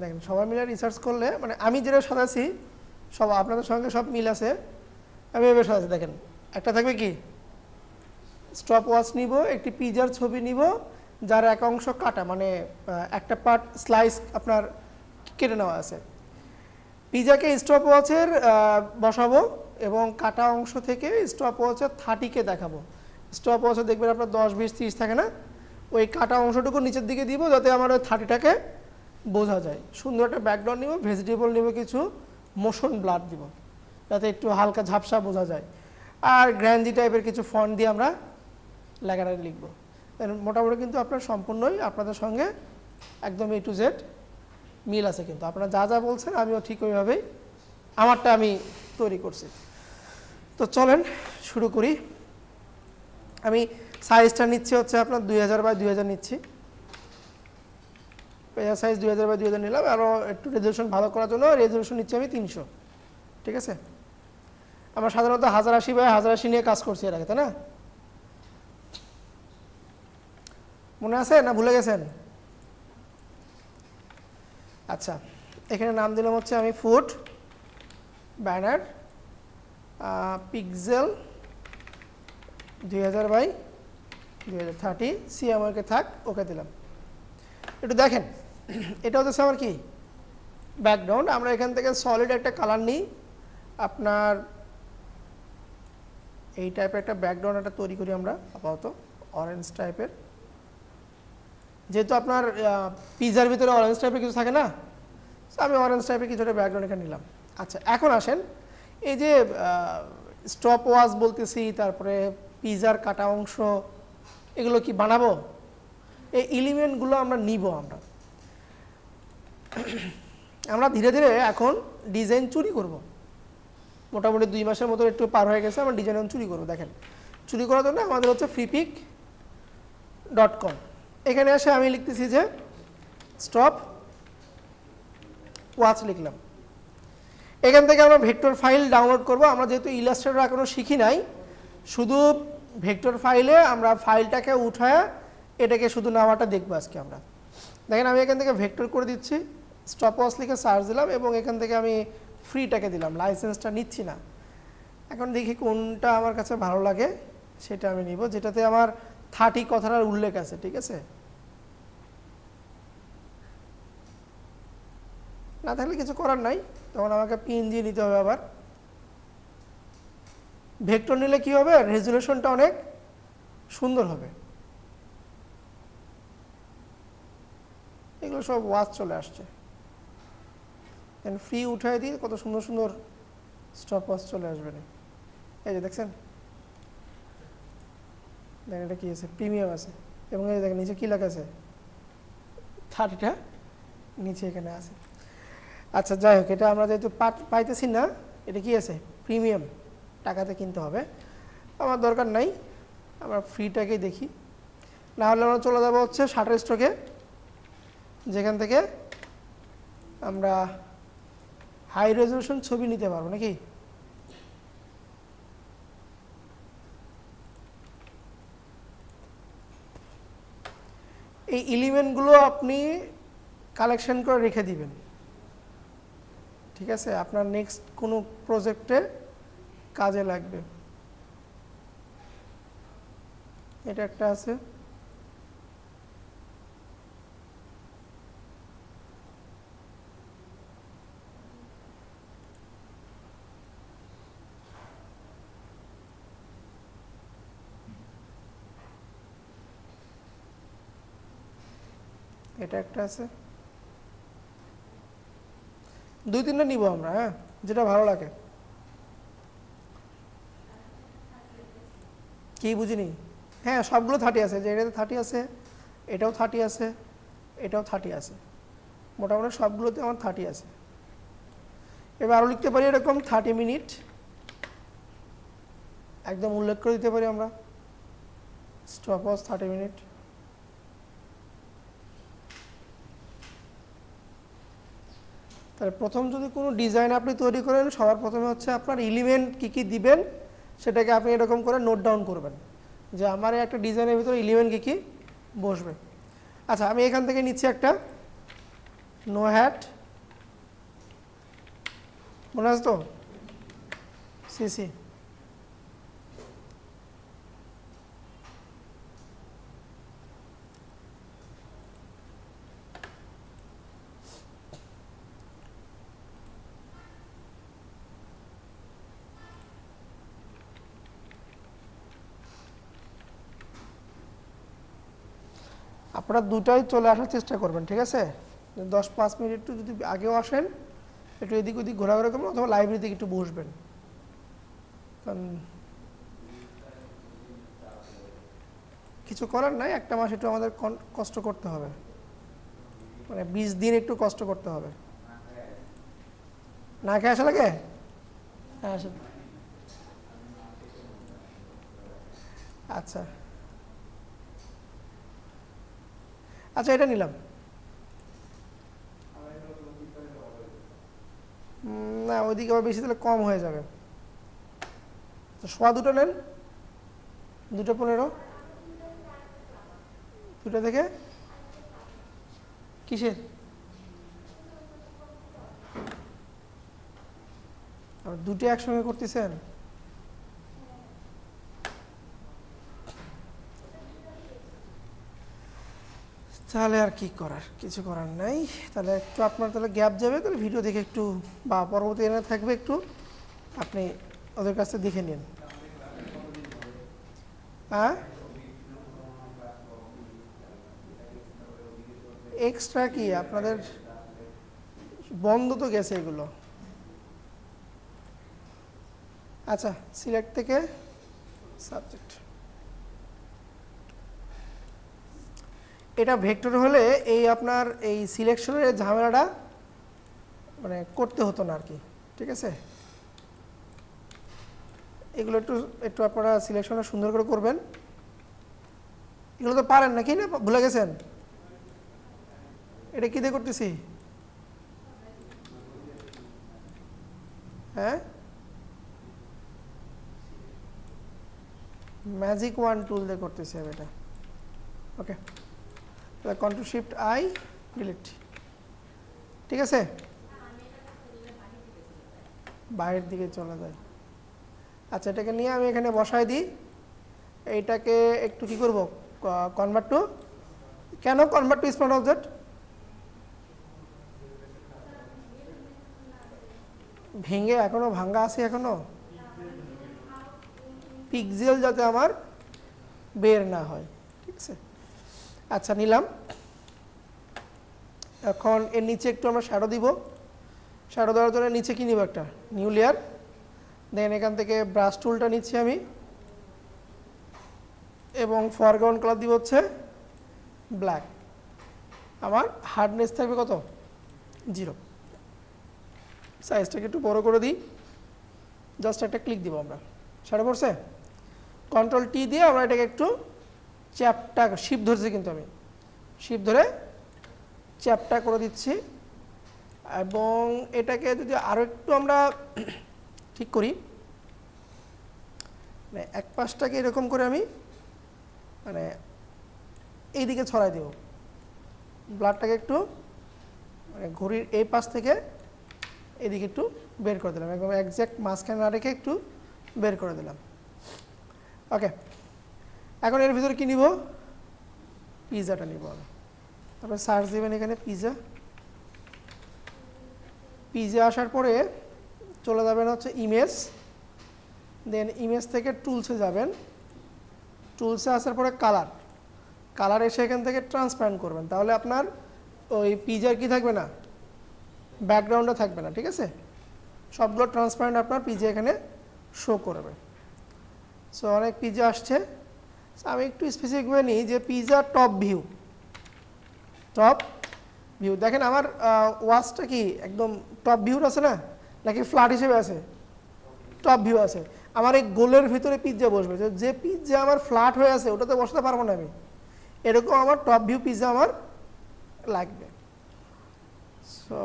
দেখেন সবাই মিলে রিসার্চ করলে মানে আমি যেটা সাজাচ্ছি সব আপনাদের সঙ্গে সব মিল আছে। আমি এভাবে সাজাচ্ছি, দেখেন একটা থাকবে কি স্টপ ওয়াচ নিব, একটি পিজার ছবি নিব যার এক অংশ কাটা, মানে একটা পার্ট স্লাইস আপনার কেটে নেওয়া আছে। পিজাকে স্টপ ওয়াচের বসাবো এবং কাটা অংশ থেকে স্টপ ওয়াচের 30কে দেখাবো। স্টপ ওয়াচে দেখবেন আপনার 10, 20, 30 থাকে না, ওই কাটা অংশটুকু নিচের দিকে দিব যাতে আমার ওই 30টাকে বোঝা যায়। সুন্দর একটা ব্যাকগ্রাউন্ড নিব, ভেজিটেবল নিব, কিছু মোশন ব্লাড দিব যাতে একটু হালকা ঝাপসা বোঝা যায়। আর গ্র্যান্ডি টাইপের কিছু ফন্ট দিয়ে আমরা লেখাটা লিখবো। মোটামুটি কিন্তু আপনার সম্পূর্ণই আপনাদের সঙ্গে একদম A to Z মিল আছে, কিন্তু আপনারা যা যা বলছেন আমিও ঠিক ওইভাবেই আমারটা আমি তৈরি করছি। তো চলেন শুরু করি। আমি সাইজটা নিচ্ছি হচ্ছে আপনার 2000x2000 নিচ্ছি। পেজের সাইজ 2000x2000 নিলাম। আরও একটু রেজলিউশন ভালো করার জন্য রেজলিউশন নিচ্ছি আমি 300। ঠিক আছে, আমরা সাধারণত 1080x1080 নিয়ে কাজ করছি এর আগে, তাই না? মনে আছে না ভুলে গেছেন? আচ্ছা, এখানে নাম দিলাম হচ্ছে আমি ফুড ব্যানার পিক্সেল 2000x2030 সিএমওকে থাক, ওকে দিলাম। একটু দেখেন এটা হচ্ছে আমার কি ব্যাকগ্রাউন্ড। আমরা এখান থেকে সলিড একটা কালার নিই, আপনার এই টাইপের একটা ব্যাকগ্রাউন্ড একটা তৈরি করি আমরা আপাতত, অরেঞ্জ টাইপের। যেহেতু আপনার পিজার ভিতরে অরেঞ্জ টাইপের কিছু থাকে না, আমি অরেঞ্জ টাইপের কিছু একটা ব্যাকগ্রাউন্ড এখানে নিলাম। আচ্ছা, এখন আসেন এই যে স্টপ ওয়াচ বলতেছি, তারপরে পিজার কাটা অংশ, এগুলো কি বানাবো? এই এলিমেন্টগুলো আমরা নিব। আমরা ধীরে ধীরে এখন ডিজাইন চুরি করব। মোটামুটি 2 মাসের মতো একটু পার হয়ে গেছে, আমরা ডিজাইন চুরি করবো। দেখেন চুরি করার জন্য আমাদের হচ্ছে freepik.com। এখানে এসে আমি লিখতেছি যে স্টপ ওয়াচ লিখলাম। এখান থেকে আমরা ভেক্টর ফাইল ডাউনলোড করব। আমরা যেহেতু ইলাস্ট্রেটর এখনো শিখি নাই, শুধু ভেক্টর ফাইলে আমরা ফাইলটাকে উঠায় এটাকে শুধু নেওয়াটা দেখবো আজকে আমরা। দেখেন আমি এখান থেকে ভেক্টর করে দিচ্ছি, স্টপ ওয়াচ লিখে সার্চ দিলাম এবং এখান থেকে আমি ফ্রিটাকে দিলাম, লাইসেন্সটা নিচ্ছি না। এখন দেখি কোনটা আমার কাছে ভালো লাগে সেটা আমি নিব, যেটাতে আমার 30 কথাটার উল্লেখ আছে। ঠিক আছে, না থাকলে কিছু করার নাই, তখন আমাকে পিন দিয়ে নিতে হবে। আবার ভেক্টর নিলে কি হবে, রেজুলেশনটা অনেক সুন্দর হবে। এগুলো সব ওয়াচ চলে আসছে, ফ্রি উঠাই দিয়ে কত সুন্দর সুন্দর স্টপ ওয়াচ চলে আসবে। এই যে দেখছেন, দেখেন এটা কি আছে, প্রিমিয়াম আছে, এবং এই দেখেন নিচে কি লেখা আছে, 30টা নিচে এখানে আছে। আচ্ছা যাই হোক, এটা আমরা যেহেতু পাইতেছি না, এটা কি আছে প্রিমিয়াম, টাকাতে কিনতে হবে, আমার দরকার নাই, আমরা ফ্রিটাকেই দেখি। না হলে আমরা চলে যাবো হচ্ছে শাটার স্টকে, যেখান থেকে আমরা হাই রেজলিউশন ছবি নিতে পারবো নাকি। এই এলিমেন্টগুলো আপনি কালেকশন করে রেখে দিবেন। ঠিক আছে, আপনার নেক্সট কোনো প্রজেক্টে কাজে লাগবে। এটা একটা আছে, এটা একটা আছে, 2-3টা নিব আমরা, হ্যাঁ যেটা ভালো লাগে। কি বুঝিনি? হ্যাঁ সবগুলো 30 আছে, যে এটাতে 30 আছে, এটাও 30 আছে, এটাও 30 আছে, মোটামুটি সবগুলোতে আমার 30 আছে। এবার আরও লিখতে পারি এরকম 30 মিনিট একদম উল্লেখ করে দিতে পারি আমরা, স্টপ ওয়াচ 30 মিনিট। তাহলে প্রথম যদি কোনো ডিজাইন আপনি তৈরি করেন, সবার প্রথমে হচ্ছে আপনার এলিমেন্ট কী কী দিবেন সেটাকে আপনি এরকম করে নোট ডাউন করবেন, যে আমার একটা ডিজাইনের ভিতরে এলিমেন্ট কী কী বসবে। আচ্ছা, আমি এখান থেকে নিচ্ছি একটা নো হ্যাট, মনে আছে তো? সিসি। আপনারা দুটাই চলে আসার চেষ্টা করবেন, ঠিক আছে? 10-5 মিনিট একটু যদি আগেও আসেন, একটু এদিক ওদিক ঘোরাঘুরা করবেন, অথবা লাইব্রেরিতে একটু বসবেন। কারণ কিছু করার নাই, একটা মাস একটু আমাদের কষ্ট করতে হবে, মানে 20 দিন একটু কষ্ট করতে হবে। না খেয়ে আসা লাগে? হ্যাঁ আসেন। আচ্ছা আচ্ছা, এটা নিলাম। না, ওইদিকে আবার বেশি দিলে কম হয়ে যাবে। তো সোয়া দুটো নেন, 2:15। দুটো থেকে কিসের? আর দুটো একসঙ্গে করতেছেন? তাহলে আর কি করার, কিছু করার নাই। তাহলে একটু আপনার তাহলে গ্যাপ যাবে, তাহলে ভিডিও দেখে একটু, বা পরবর্তী এনে থাকবে একটু, আপনি ওদের কাছ থেকে দেখে নিন। হ্যাঁ, এক্সট্রা কি আপনাদের বন্ধ তো গেছে এগুলো। আচ্ছা, সিলেক্ট থেকে সাবজেক্ট, এটা ভেক্টর হলে এই আপনার এই সিলেকশনের ঝামেলাটা মানে করতে হতো না আর কি, ঠিক আছে? এগুলো একটু একটু আপনারা সিলেকশনটা সুন্দর করে করবেন। এগুলো তো পারেন নাকি, না ভুলে গেছেন? এটা কি দিয়ে করতেছি? হ্যাঁ, ম্যাজিক ওয়ান টুল দিয়ে করতেছি আমি এটা। ওকে, তাহলে কন্ট্রোল শিফট আই, ডিলিট, ঠিক আছে? বাইরের দিকে চলে যায়। আচ্ছা, এটাকে নিয়ে আমি এখানে বসায় দিই। এইটাকে একটু কি করব, কনভার্ট টু, কেন কনভার্ট টু স্মার্ট অবজেক্ট? ভেঙে এখনো ভাঙ্গা আছে, এখনো পিক্সেল যাতে আমার বের না হয়, ঠিক আছে? আচ্ছা, নিলাম। এখন এর নিচে একটু আমরা শ্যাডো দিব। শ্যাডো দেওয়ার জন্য নিচে কি নিব, একটা নিউ লেয়ার, দেন এখান থেকে ব্রাশ টুলটা নিচ্ছি আমি, এবং ফরগ্রাউন্ড কালার দিব হচ্ছে ব্ল্যাক। আমার হার্ডনেস থাকবে কত? 0। সাইজটাকে একটু বড় করে দিই, জাস্ট একটা ক্লিক দিব আমরা। শ্যাডো পড়ছে? কন্ট্রোল টি দিয়ে আমরা এটাকে একটু চ্যাপটা, শিপ ধরছি কিন্তু আমি, শিপ ধরে চ্যাপটা করে দিচ্ছি। এবং এটাকে যদি আরও একটু আমরা ঠিক করি, মানে এক পাশটাকে এরকম করে আমি মানে এইদিকে ছড়াই দেব, ব্লাডটাকে একটু মানে ঘড়ির এই পাশ থেকে এদিকে একটু বের করে দিলাম, একদম একজ্যাক্ট মাঝখানে না রেখে একটু বের করে দিলাম। ওকে, এখন এর ভিতরে কি নিব? পিৎজাটা নিব আমি। তারপরে সার্চ দেবেন এখানে পিৎজা। পিৎজা আসার পরে চলে যাবেন হচ্ছে ইমেজ, দেন ইমেজ থেকে টুলসে যাবেন। টুলসে আসার পরে কালার, কালার এসে এখান থেকে ট্রান্সপারেন্ট করবেন, তাহলে আপনার ওই পিৎজার কি থাকবে না, ব্যাকগ্রাউন্ডে থাকবে না, ঠিক আছে? সবগুলো ট্রান্সপারেন্ট আপনার পিৎজা এখানে শো করবে। সো অনেক পিৎজা আসছে, আমি একটু স্পেসিফিকভাবে নিই যে pizza top view, top view. দেখেন আমার ওয়াচটা কি একদম টপ ভিউর আছে না, নাকি ফ্ল্যাট হিসেবে আছে? টপ ভিউ আছে। আমার এই গোলের ভিতরে পিৎজা বসবে, যে পিৎজা আমার ফ্ল্যাট হয়ে আছে ওটাতে বসাতে পারবো না আমি, এরকম আমার টপ ভিউ পিৎজা আমার লাগবে। সো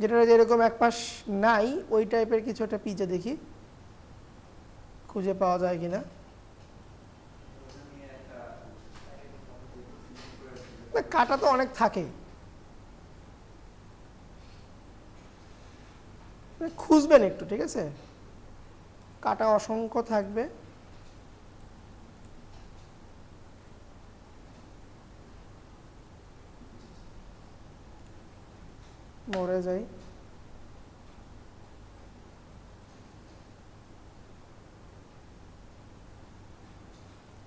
যেটা যেরকম এক পাশ নাই ওই টাইপের কিছু একটা পিৎজা দেখি খুঁজে পাওয়া যায় কিনা। না, কাটা তো অনেক থাকে, খুঁজবেন একটু, ঠিক আছে? কাটা অসংখ্য থাকবে। মরে যাই।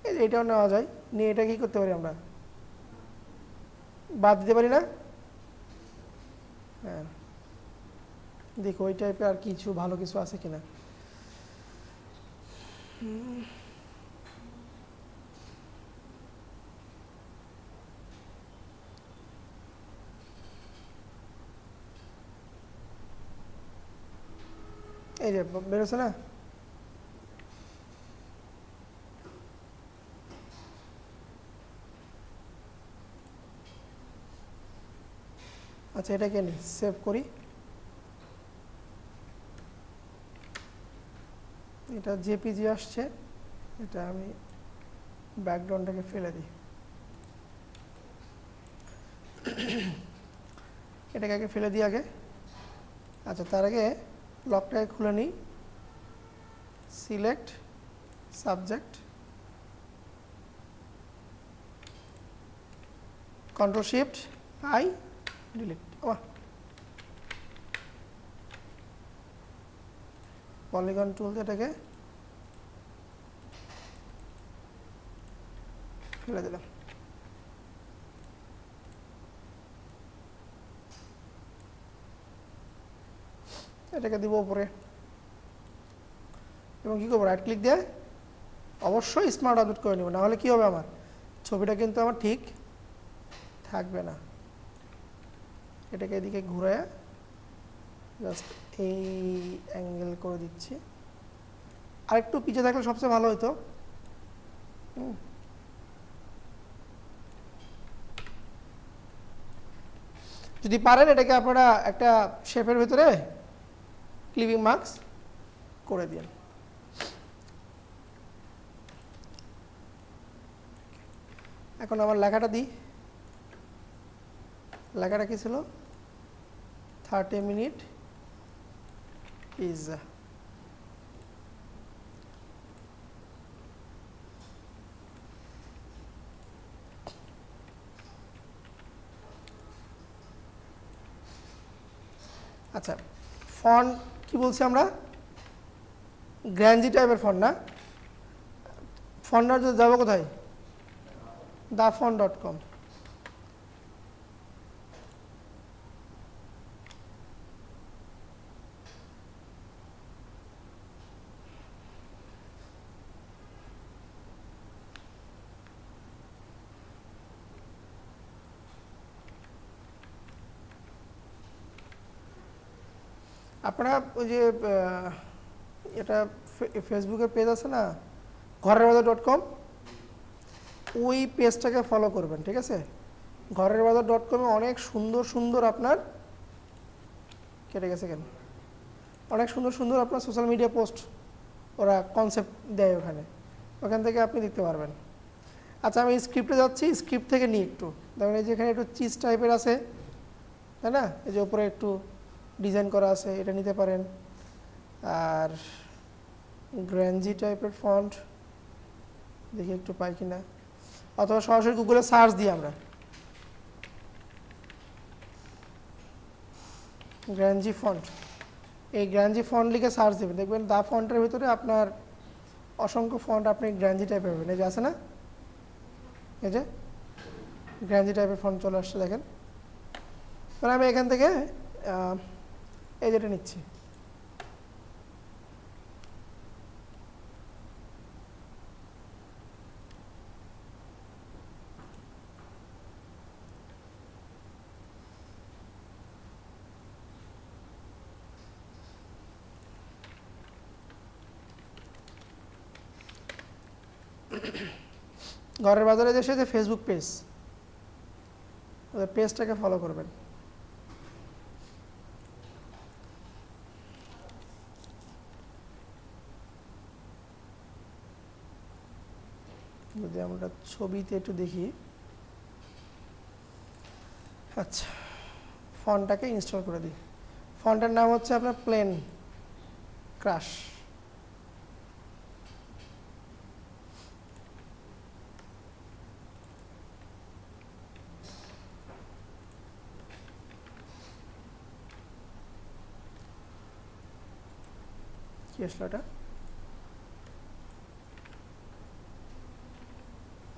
এই যে এটাও নেওয়া যায়, নিয়ে এটা কি করতে পারি আমরা, বাদ দিতে পারি না? হ্যাঁ, দেখো ওই টাইপের আর কিছু ভালো কিছু আছে কিনা। এই যে বেরোছে না? আচ্ছা, এটাকে নি সেভ করি। এটা জেপিজি আসছে, এটা আমি ব্যাকগ্রাউন্ডটাকে ফেলে দিই। এটাকে আগে ফেলে দিই আগে। আচ্ছা, তার আগে লকটাকে খুলে নিই। Select subject, control shift I, delete. Polygon tool এটাকে ফেলে দিলাম। এটাকে দিব উপরে এবং কি করবো, রাইট ক্লিক দিয়ে অবশ্যই স্মার্ট অবজেক্ট করে নেব, না হলে কি হবে, আমার ছবিটা কিন্তু আমার ঠিক থাকবে না। এটাকে এদিকে ঘুরে জাস্ট এই অ্যাঙ্গেল করে দিচ্ছি। আরেকটু পিছিয়ে থাকলে সবচেয়ে ভালো হতো। যদি পারেন এটাকে আপনারা একটা শেপের ভিতরে ক্লিপিং মার্কস করে দিন। এখন আমার লেখাটা দিই। লেখাটা কি ছিল? 30 মিনিট পিৎজা। আচ্ছা, ফন্ট কি বলছি আমরা? গ্র্যান্ডজি টাইপের ফন্ট না? ফন্টটা যাবো কোথায়? dafont.com। আপনারা ওই যে এটা ফেসবুকের পেজ আছে না, ঘরেরবাজার.com, ওই পেজটাকে ফলো করবেন, ঠিক আছে? ঘরেরবাজার.com-এ অনেক সুন্দর সুন্দর আপনার কেটে গেছে কেন, অনেক সুন্দর সুন্দর আপনার সোশ্যাল মিডিয়া পোস্ট ওরা কনসেপ্ট দেয় ওখানে, ওখান থেকে আপনি দেখতে পারবেন। আচ্ছা, আমি স্ক্রিপ্টে যাচ্ছি, স্ক্রিপ্ট থেকে নিই একটু। দেখুন এই যে এখানে একটু চিজ টাইপের আছে, তাই না? এই যে উপরে একটু ডিজাইন করা আছে, এটা নিতে পারেন। আর গ্র্যান্ডজি টাইপের ফন্ট দেখি একটু পাই কিনা, অথবা সরাসরি গুগলে সার্চ দিই আমরা গ্র্যান্ডজি ফন্ট। এই গ্র্যান্ডজি ফন্ট লিখে সার্চ দেবেন, দেখবেন দা ফন্টের ভিতরে আপনার অসংখ্য ফন্ট আপনি গ্র্যান্ডজি টাইপের পাবেন। এই যে আছে না, এই যে গ্র্যান্ডজি টাইপের ফন্ট চলে আসছে, দেখেন। মানে আমি এখান থেকে এই যেটা নিচ্ছি। ঘরের বাজারে এসে যে ফেসবুক পেজ, ওদের পেজটাকে ফলো করবেন। যদি আমরা ছবিতে একটু দেখি, আচ্ছা ফন্টটাকে ইনস্টল করে দিই। ফন্টের নাম হচ্ছে আপনার প্লেন ক্রাশ। কি আসলো এটা?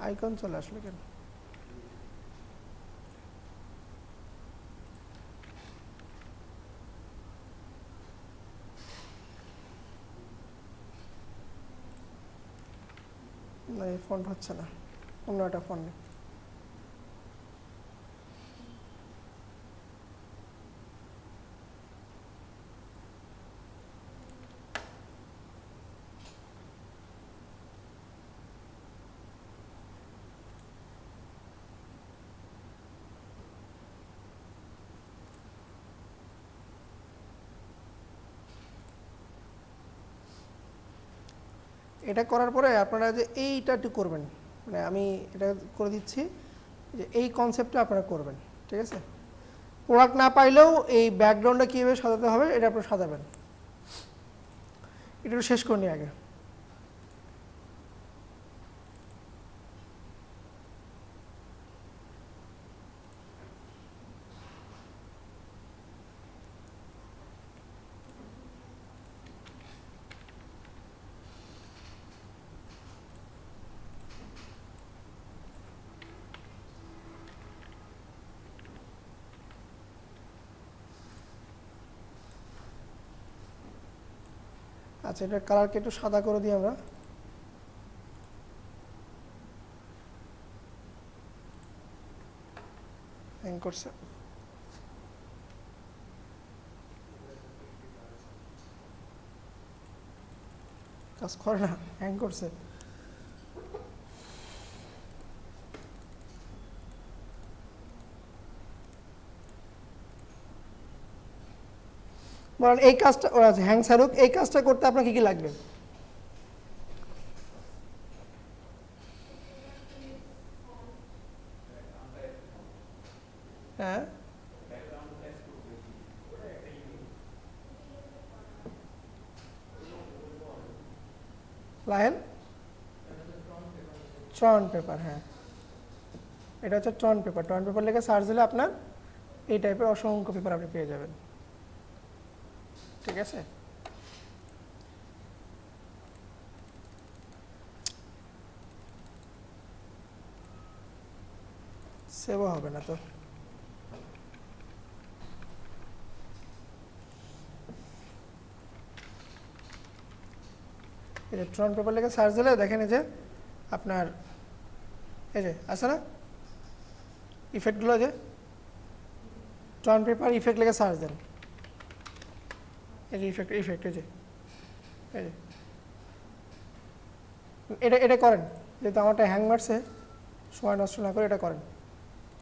আইকন চলে আসলো কেন? না, এই ফন্ট হচ্ছে না, অন্য একটা ফন্ট। এটা করার পরে আপনারা যে এইটা একটু করবেন, মানে আমি এটা করে দিচ্ছি যে এই কনসেপ্টটা আপনারা করবেন, ঠিক আছে? প্রোডাক্ট না পাইলেও এই ব্যাকগ্রাউন্ডটা কীভাবে সাজাতে হবে এটা আপনারা সাজাবেন। এটা একটু শেষ করে নিই আগে। আচ্ছা, এটার কালারকে একটু সাদা করে দিই আমরা। হ্যাং করছে, কাজ করে না, হ্যাং করছে। বলেন এই কাজটা হ্যাং ছাড়ুক, এই কাজটা করতে আপনার কি কি লাগবে? হ্যাঁ, লাইন ট্রন পেপার, হ্যাঁ এটা হচ্ছে ট্রন পেপার। ট্রন পেপার লিখে সার্চ দিলে আপনার এই টাইপের অসংখ্য পেপার আপনি পেয়ে যাবেন, ঠিক আছে? সেভও হবে না তো। ইলেকট্রন পেপার লিখে সার্চ দিলে দেখেন এই যে আপনার এই যে আছে না ইফেক্টগুলো, যে ট্রন পেপার ইফেক্ট লিখে সার্চ দেন, এই যে ইফেক্ট এই যে এই যে এটা করেন, যেহেতু আমারটা হ্যাং মারছে, সময় নষ্ট না করে এটা করেন।